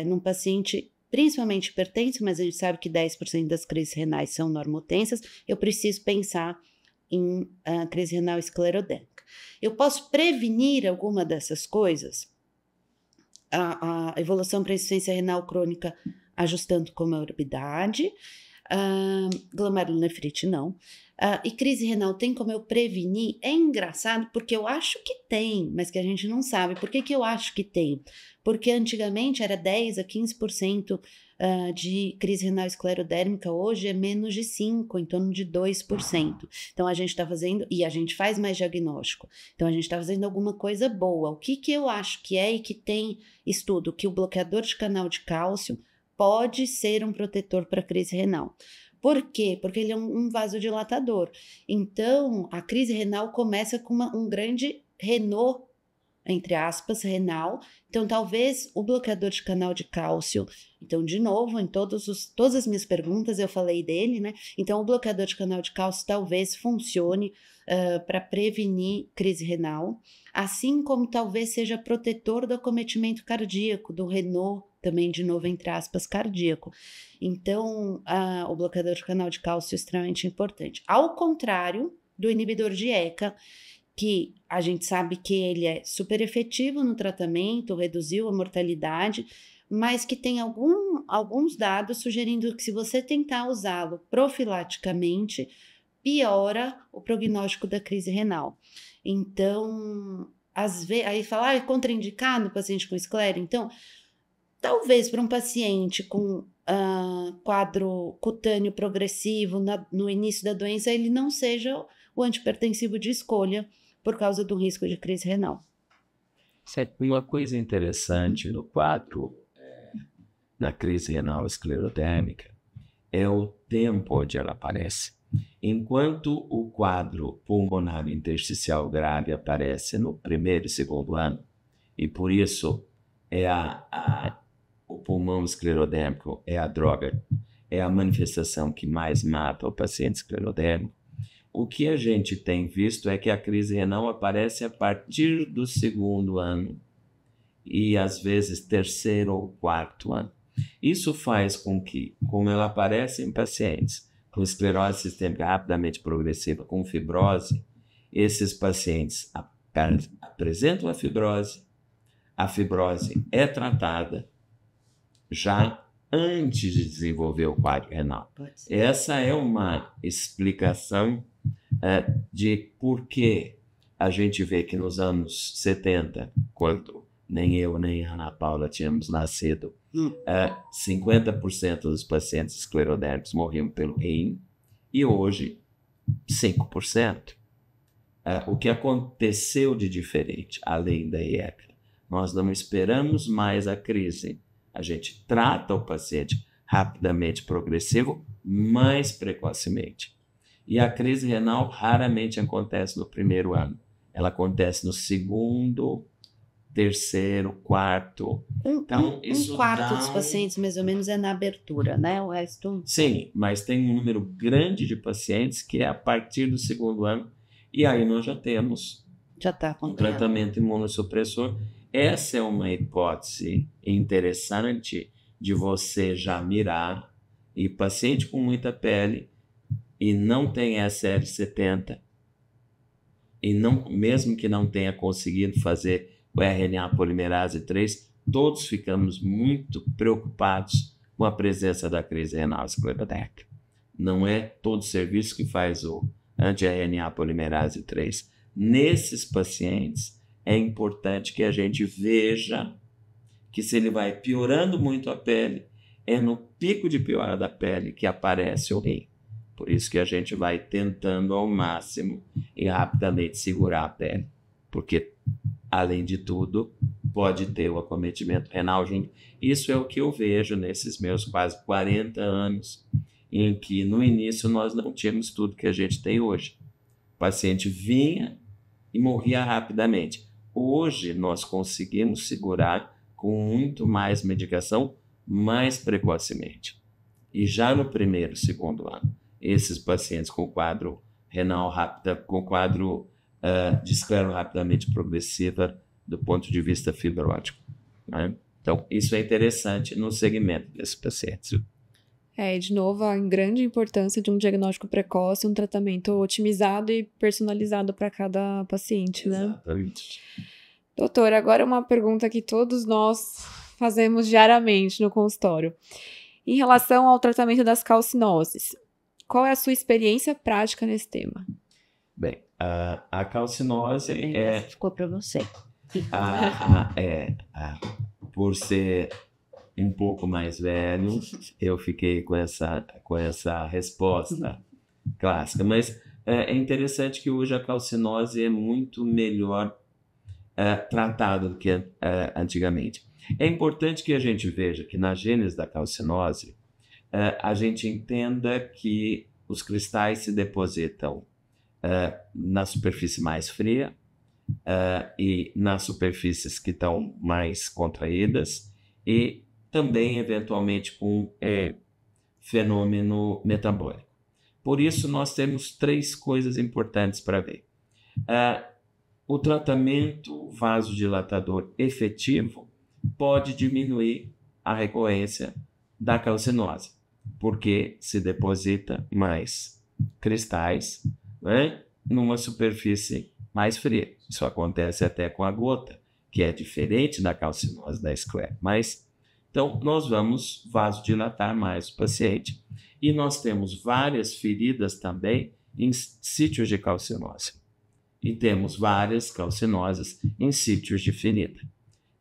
num paciente principalmente hipertenso, mas a gente sabe que 10% das crises renais são normotensas, eu preciso pensar em crise renal esclerodémica. Eu posso prevenir alguma dessas coisas? A evolução para insuficiência renal crônica ajustando comorbidade, glomerulonefrite não. E crise renal tem como eu prevenir? É engraçado porque eu acho que tem, mas que a gente não sabe. Por que eu acho que tem? Porque antigamente era 10 a 15% de crise renal esclerodérmica, hoje é menos de 5%, em torno de 2%. Então a gente está fazendo, e a gente faz mais diagnóstico, então a gente está fazendo alguma coisa boa. O que eu acho que é e que tem estudo? Que o bloqueador de canal de cálcio pode ser um protetor para crise renal. Por quê? Porque ele é um vasodilatador. Então, a crise renal começa com um grande Renault, entre aspas, renal. Então, talvez o bloqueador de canal de cálcio. Então, de novo, em todas as minhas perguntas eu falei dele, né? Então, o bloqueador de canal de cálcio talvez funcione para prevenir crise renal, assim como talvez seja protetor do acometimento cardíaco, do Renault, também de novo, entre aspas, cardíaco. Então, o bloqueador de canal de cálcio é extremamente importante. Ao contrário do inibidor de ECA, que a gente sabe que ele é super efetivo no tratamento, reduziu a mortalidade, mas que tem alguns dados sugerindo que se você tentar usá-lo profilaticamente, piora o prognóstico da crise renal. Então, às vezes, aí fala, é contraindicado no paciente com esclero? Então, talvez para um paciente com quadro cutâneo progressivo no início da doença, ele não seja o antihipertensivo de escolha por causa do risco de crise renal. Uma coisa interessante no quadro da crise renal esclerodérmica é o tempo onde ela aparece. Enquanto o quadro pulmonar intersticial grave aparece no primeiro e segundo ano, e por isso o pulmão esclerodérmico é a droga, é a manifestação que mais mata o paciente esclerodérmico, o que a gente tem visto é que a crise renal aparece a partir do segundo ano e às vezes terceiro ou quarto ano. Isso faz com que, como ela aparece em pacientes com esclerose sistêmica rapidamente progressiva, com fibrose, esses pacientes apresentam a fibrose é tratada já antes de desenvolver o quadro renal. Essa é uma explicação de por que a gente vê que nos anos 70, quando nem eu nem a Ana Paula tínhamos nascido, 50% dos pacientes esclerodérmicos morriam pelo rim e hoje 5%. O que aconteceu de diferente, além da IECA? Nós não esperamos mais a crise. A gente trata o paciente rapidamente progressivo, mais precocemente. E a crise renal raramente acontece no primeiro ano. Ela acontece no segundo, terceiro, quarto. Então, um quarto dos pacientes, mais ou menos, é na abertura, né? O resto... Sim, mas tem um número grande de pacientes que é a partir do segundo ano. E aí nós já temos um tratamento imunossupressor. Essa é uma hipótese interessante de você já mirar. E paciente com muita pele e não tem SL70, e mesmo que não tenha conseguido fazer o RNA polimerase 3, todos ficamos muito preocupados com a presença da crise renal esclerodérmica. Não é todo serviço que faz o anti-RNA polimerase 3. Nesses pacientes, é importante que a gente veja que se ele vai piorando muito a pele, é no pico de piora da pele que aparece o rim. Por isso que a gente vai tentando ao máximo e rapidamente segurar a pele. Porque, além de tudo, pode ter o acometimento renal junto. Isso é o que eu vejo nesses meus quase 40 anos, em que no início nós não tínhamos tudo que a gente tem hoje. O paciente vinha e morria rapidamente. Hoje nós conseguimos segurar com muito mais medicação, mais precocemente. E já no primeiro, segundo ano, esses pacientes com quadro renal rápida, com quadro de esclerose rapidamente progressiva do ponto de vista fibrótico, né? Então, isso é interessante no segmento desses pacientes. De novo, a grande importância de um diagnóstico precoce, um tratamento otimizado e personalizado para cada paciente, né? Exatamente. Doutor, agora uma pergunta que todos nós fazemos diariamente no consultório. Em relação ao tratamento das calcinoses, qual é a sua experiência prática nesse tema? Bem, a calcinose Ficou para você. Por ser um pouco mais velho, eu fiquei com essa resposta clássica. Mas é interessante que hoje a calcinose é muito melhor tratada do que antigamente. É importante que a gente veja que na gênese da calcinose, a gente entenda que os cristais se depositam na superfície mais fria e nas superfícies que estão mais contraídas e também, eventualmente, com fenômeno metabólico. Por isso, nós temos 3 coisas importantes para ver. O tratamento vasodilatador efetivo pode diminuir a recorrência da calcinose, porque se deposita mais cristais, né, numa superfície mais fria. Isso acontece até com a gota, que é diferente da calcinose da esclera. Mas, então, nós vamos vasodilatar mais o paciente e nós temos várias feridas também em sítios de calcinose. E temos várias calcinoses em sítios de ferida.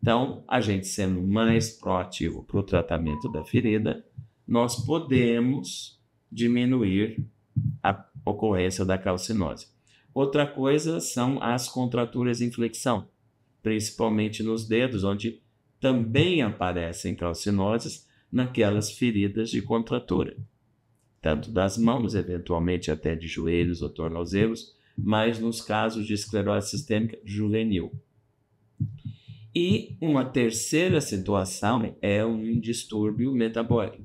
Então, a gente sendo mais proativo para o tratamento da ferida, nós podemos diminuir a ocorrência da calcinose. Outra coisa são as contraturas em flexão, principalmente nos dedos, onde também aparecem calcinoses naquelas feridas de contratura, tanto das mãos, eventualmente até de joelhos ou tornozelos, mas nos casos de esclerose sistêmica juvenil. E uma terceira situação é um distúrbio metabólico,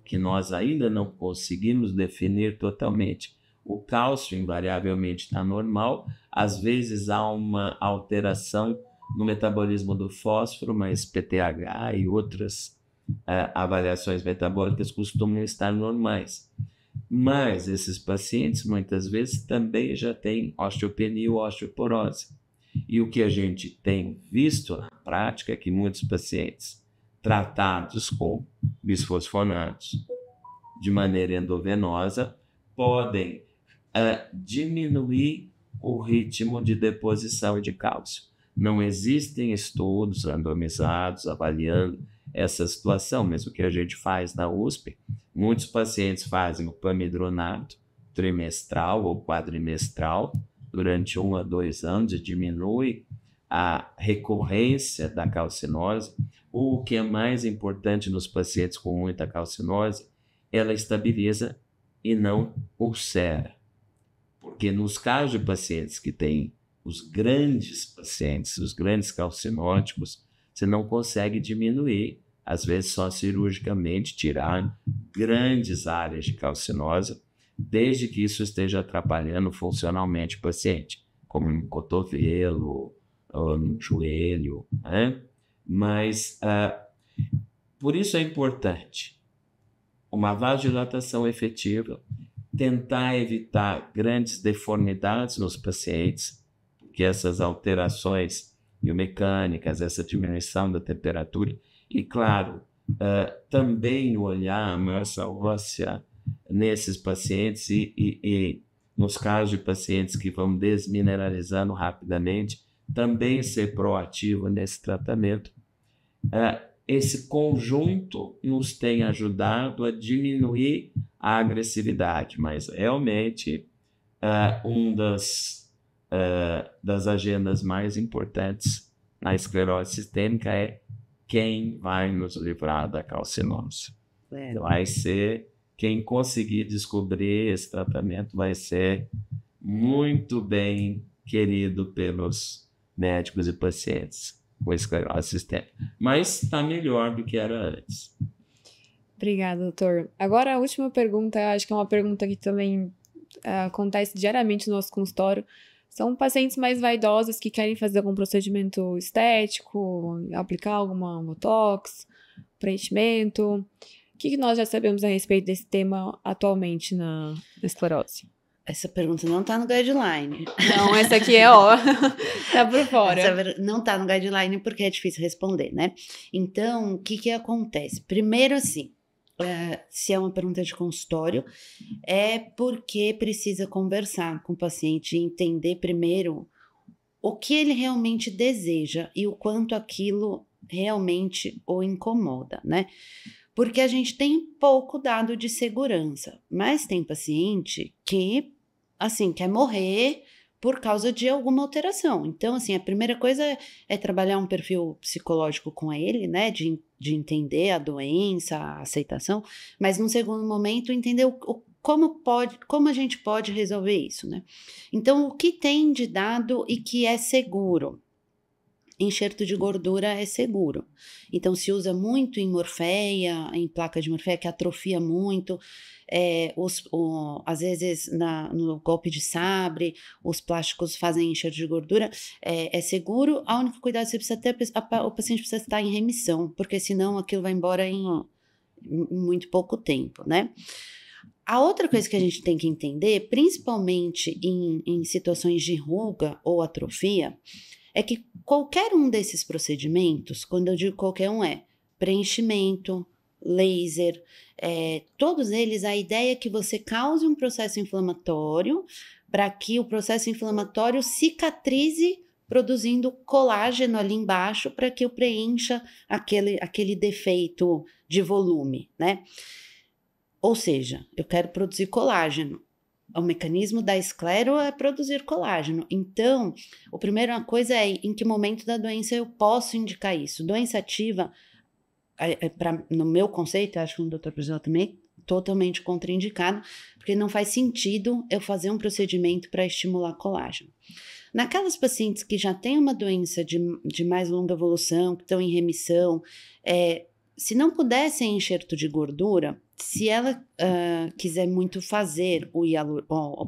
que nós ainda não conseguimos definir totalmente. O cálcio invariavelmente está normal, às vezes há uma alteração no metabolismo do fósforo, mas PTH e outras avaliações metabólicas costumam estar normais. Mas esses pacientes muitas vezes também já têm osteopenia ou osteoporose. E o que a gente tem visto na prática é que muitos pacientes tratados com bisfosfonatos de maneira endovenosa podem diminuir o ritmo de deposição de cálcio. Não existem estudos randomizados avaliando essa situação, mesmo que a gente faz na USP. Muitos pacientes fazem o pamidronato trimestral ou quadrimestral durante 1 a 2 anos e diminui a recorrência da calcinose. O que é mais importante nos pacientes com muita calcinose, ela estabiliza e não ulcera. Porque nos casos de pacientes que têm os grandes pacientes, os grandes calcinóticos, você não consegue diminuir, às vezes só cirurgicamente, tirar grandes áreas de calcinose, desde que isso esteja atrapalhando funcionalmente o paciente, como no cotovelo ou no joelho, né? Mas, por isso é importante uma vasodilatação efetiva, tentar evitar grandes deformidades nos pacientes, porque essas alterações biomecânicas, essa diminuição da temperatura, e claro, também olhar a massa óssea nesses pacientes e nos casos de pacientes que vão desmineralizando rapidamente, também ser proativo nesse tratamento. Esse conjunto nos tem ajudado a diminuir a agressividade, mas realmente das agendas mais importantes na esclerose sistêmica é quem vai nos livrar da calcinose. Vai ser quem conseguir descobrir esse tratamento, vai ser muito bem querido pelos médicos e pacientes com esclerose sistêmica. Mas está melhor do que era antes. Obrigada, doutor. Agora, a última pergunta, acho que é uma pergunta que também acontece diariamente no nosso consultório. São pacientes mais vaidosos que querem fazer algum procedimento estético, aplicar alguma botox, preenchimento. O que nós já sabemos a respeito desse tema atualmente na esclerose? Essa pergunta não está no guideline. Não, essa aqui tá por fora. Não está no guideline porque é difícil responder, né? Então, o que acontece? Primeiro, assim, se é uma pergunta de consultório, é porque precisa conversar com o paciente e entender primeiro o que ele realmente deseja e o quanto aquilo realmente o incomoda, né? Porque a gente tem pouco dado de segurança, mas tem paciente que, assim, quer morrer por causa de alguma alteração. Então, assim, a primeira coisa é trabalhar um perfil psicológico com ele, né, de entender a doença, a aceitação, mas num segundo momento entender como a gente pode resolver isso, né? Então, o que tem de dado e que é seguro? Enxerto de gordura é seguro. Então, se usa muito em morfeia, em placa de morfeia, que atrofia muito. Às vezes, no golpe de sabre, os plásticos fazem enxerto de gordura. É seguro. A única cuidado que você precisa ter, o paciente precisa estar em remissão, porque senão aquilo vai embora em muito pouco tempo, né? A outra coisa que a gente tem que entender, principalmente em situações de ruga ou atrofia, é que qualquer um desses procedimentos, quando eu digo qualquer um, é preenchimento, laser, todos eles, a ideia é que você cause um processo inflamatório para que o processo inflamatório cicatrize produzindo colágeno ali embaixo para que eu preencha aquele defeito de volume, né? Ou seja, eu quero produzir colágeno. O mecanismo da esclero é produzir colágeno. Então, a primeira coisa é em que momento da doença eu posso indicar isso. Doença ativa, no meu conceito, acho que o Dr. Priscila também, totalmente contraindicado, porque não faz sentido eu fazer um procedimento para estimular colágeno. Naquelas pacientes que já têm uma doença de mais longa evolução, que estão em remissão, se não puder ser enxerto de gordura, se ela quiser muito fazer o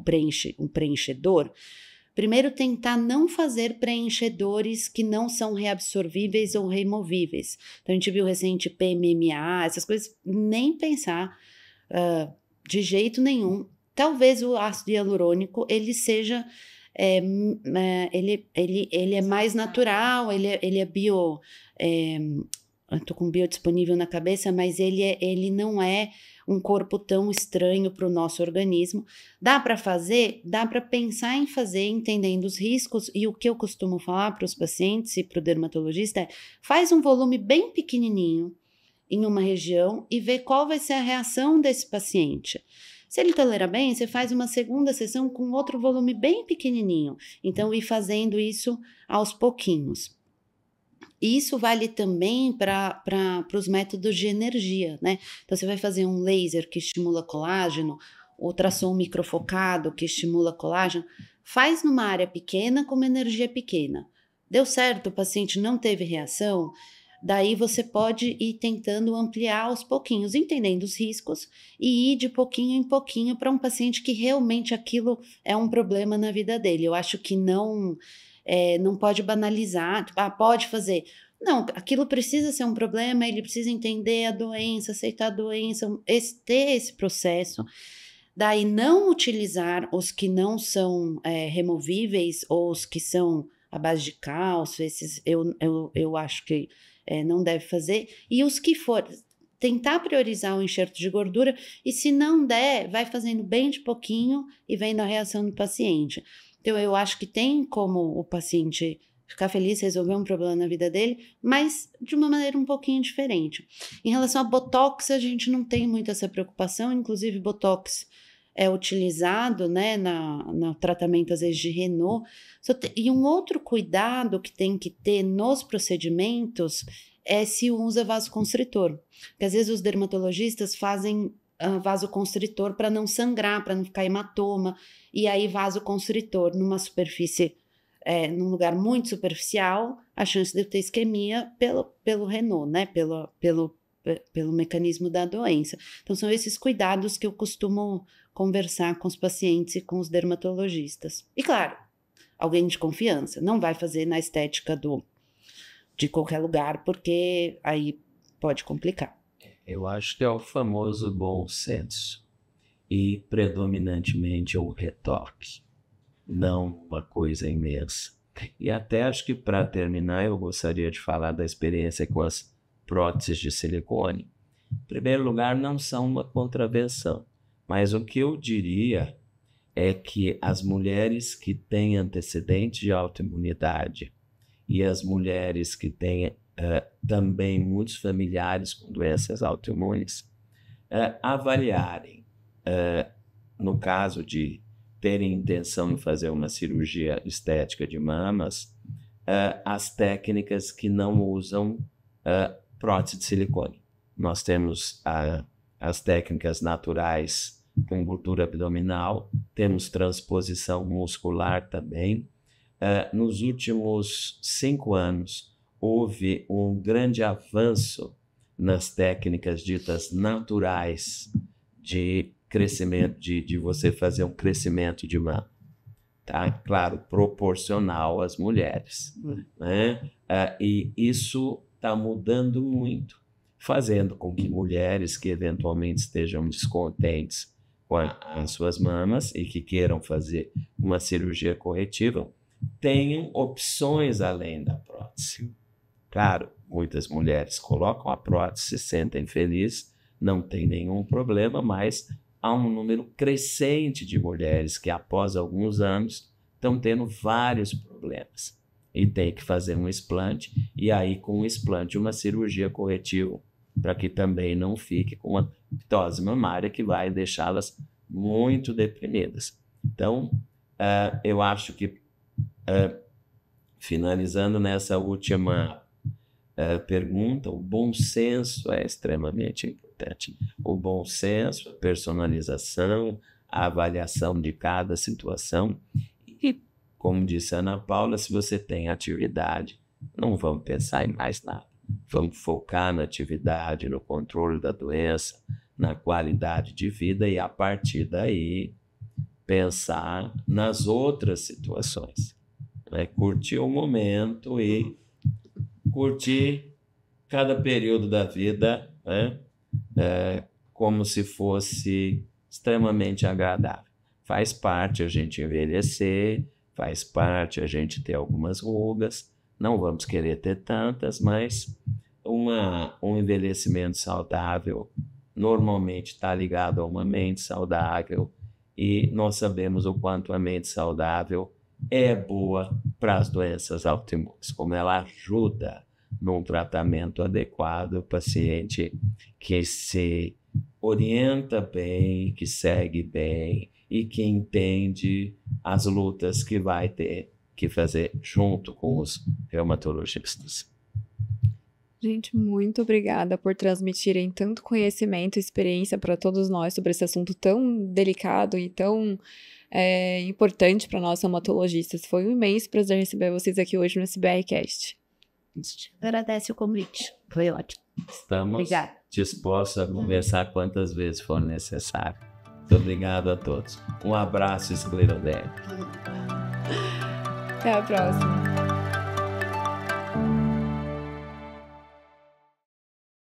preenchedor, primeiro tentar não fazer preenchedores que não são reabsorvíveis ou removíveis. Então, a gente viu recente PMMA, essas coisas, nem pensar de jeito nenhum. Talvez o ácido hialurônico, ele seja... ele é mais natural, ele é bio... eu tô com biodisponível na cabeça, mas ele não é um corpo tão estranho para o nosso organismo. Dá para fazer? Dá para pensar em fazer, entendendo os riscos, e o que eu costumo falar para os pacientes e para o dermatologista é, faz um volume bem pequenininho em uma região e vê qual vai ser a reação desse paciente. Se ele tolera bem, você faz uma segunda sessão com outro volume bem pequenininho. Então, ir fazendo isso aos pouquinhos. Isso vale também para os métodos de energia, né? Então, você vai fazer um laser que estimula colágeno, ultrassom microfocado que estimula colágeno, faz numa área pequena com uma energia pequena. Deu certo, o paciente não teve reação, daí você pode ir tentando ampliar aos pouquinhos, entendendo os riscos e ir de pouquinho em pouquinho para um paciente que realmente aquilo é um problema na vida dele. Eu acho que não pode banalizar, tipo, pode fazer. Não, aquilo precisa ser um problema, ele precisa entender a doença, aceitar a doença, ter esse processo. Daí não utilizar os que não são removíveis ou os que são à base de cálcio, esses eu acho que não deve fazer. E os que for, tentar priorizar o enxerto de gordura e se não der, vai fazendo bem de pouquinho e vendo a reação do paciente. Então, eu acho que tem como o paciente ficar feliz, resolver um problema na vida dele, mas de uma maneira um pouquinho diferente. Em relação a Botox, a gente não tem muito essa preocupação, inclusive Botox é utilizado, né, no tratamento, às vezes, de Raynaud. E um outro cuidado que tem que ter nos procedimentos é se usa vasoconstritor. Porque, às vezes, os dermatologistas fazem vasoconstritor para não sangrar, para não ficar hematoma. E aí, vasoconstritor numa superfície, num lugar muito superficial, a chance de eu ter isquemia pelo Raynaud, né, pelo mecanismo da doença. Então, são esses cuidados que eu costumo conversar com os pacientes e com os dermatologistas. E, claro, alguém de confiança, não vai fazer na estética de qualquer lugar, porque aí pode complicar. Eu acho que é o famoso bom senso e, predominantemente, o retoque, não uma coisa imensa. E até acho que, para terminar, eu gostaria de falar da experiência com as próteses de silicone. Em primeiro lugar, não são uma contravenção, mas o que eu diria é que as mulheres que têm antecedente de autoimunidade e as mulheres que têm também muitos familiares com doenças autoimunes, avaliarem, no caso de terem intenção em fazer uma cirurgia estética de mamas, as técnicas que não usam prótese de silicone. Nós temos as técnicas naturais com gordura abdominal, temos transposição muscular também. Nos últimos 5 anos, houve um grande avanço nas técnicas ditas naturais de crescimento, de você fazer um crescimento de mama. Tá? Claro, proporcional às mulheres. Né? E isso está mudando muito, fazendo com que mulheres que eventualmente estejam descontentes com as suas mamas e que queiram fazer uma cirurgia corretiva tenham opções além da prótese. Claro, muitas mulheres colocam a prótese, se sentem felizes, não tem nenhum problema, mas há um número crescente de mulheres que, após alguns anos, estão tendo vários problemas e tem que fazer um explante, e aí com o explante uma cirurgia corretiva para que também não fique com uma ptose mamária que vai deixá-las muito deprimidas. Então, eu acho que, finalizando nessa última pergunta, o bom senso é extremamente importante. O bom senso, a personalização, a avaliação de cada situação. E, como disse a Ana Paula, se você tem atividade, não vamos pensar em mais nada. Vamos focar na atividade, no controle da doença, na qualidade de vida e, a partir daí, pensar nas outras situações. Né? Curtir o momento e curtir cada período da vida, né? Como se fosse extremamente agradável. Faz parte a gente envelhecer, faz parte a gente ter algumas rugas, não vamos querer ter tantas, mas um envelhecimento saudável normalmente está ligado a uma mente saudável, e nós sabemos o quanto a mente saudável é boa para as doenças autoimunes, como ela ajuda num tratamento adequado o paciente que se orienta bem, que segue bem e que entende as lutas que vai ter que fazer junto com os reumatologistas. Gente, muito obrigada por transmitirem tanto conhecimento e experiência para todos nós sobre esse assunto tão delicado e tão importante para nós reumatologistas. Foi um imenso prazer receber vocês aqui hoje no SBRcast. Agradece o convite, foi ótimo. Estamos dispostos a conversar quantas vezes for necessário. Muito obrigado a todos. Um abraço esclerodélico. Até a próxima.